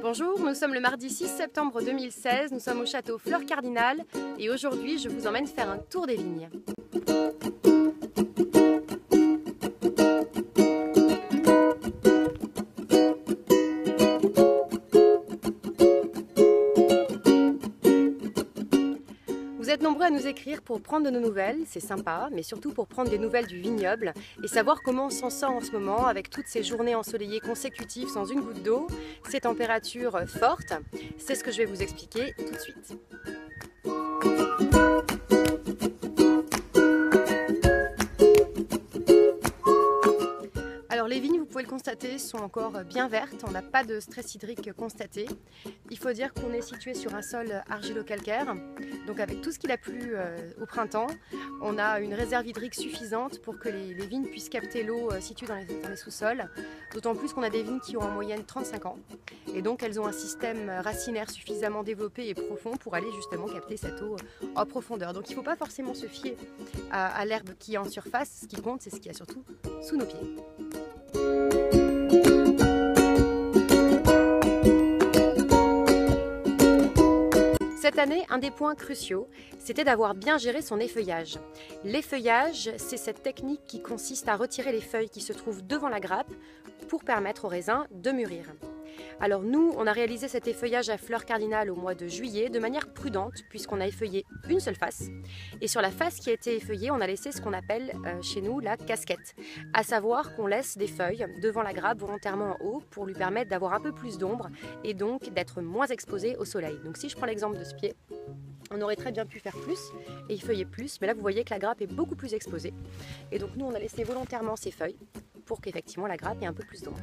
Bonjour, nous sommes le mardi 6 septembre 2016, nous sommes au château Fleur Cardinal et aujourd'hui je vous emmène faire un tour des vignes. Vous êtes nombreux à nous écrire pour prendre de nos nouvelles, c'est sympa, mais surtout pour prendre des nouvelles du vignoble et savoir comment on s'en sort en ce moment avec toutes ces journées ensoleillées consécutives sans une goutte d'eau, ces températures fortes. C'est ce que je vais vous expliquer tout de suite. Alors les vignes, vous pouvez le constater, sont encore bien vertes, on n'a pas de stress hydrique constaté. Il faut dire qu'on est situé sur un sol argilo-calcaire, donc avec tout ce qu'il a plu au printemps, on a une réserve hydrique suffisante pour que les vignes puissent capter l'eau située dans les sous-sols, d'autant plus qu'on a des vignes qui ont en moyenne 35 ans, et donc elles ont un système racinaire suffisamment développé et profond pour aller justement capter cette eau en profondeur. Donc il ne faut pas forcément se fier à l'herbe qui est en surface, ce qui compte c'est ce qu'il y a surtout sous nos pieds. Cette année, un des points cruciaux, c'était d'avoir bien géré son effeuillage. L'effeuillage, c'est cette technique qui consiste à retirer les feuilles qui se trouvent devant la grappe pour permettre au raisin de mûrir. Alors nous, on a réalisé cet effeuillage à Fleur Cardinal au mois de juillet de manière prudente puisqu'on a effeuillé une seule face. Et sur la face qui a été effeuillée, on a laissé ce qu'on appelle chez nous la casquette. À savoir qu'on laisse des feuilles devant la grappe volontairement en haut pour lui permettre d'avoir un peu plus d'ombre et donc d'être moins exposé au soleil. Donc si je prends l'exemple de ce pied, on aurait très bien pu faire plus et effeuiller plus, mais là vous voyez que la grappe est beaucoup plus exposée. Et donc nous on a laissé volontairement ces feuilles pour qu'effectivement la grappe ait un peu plus d'ombre.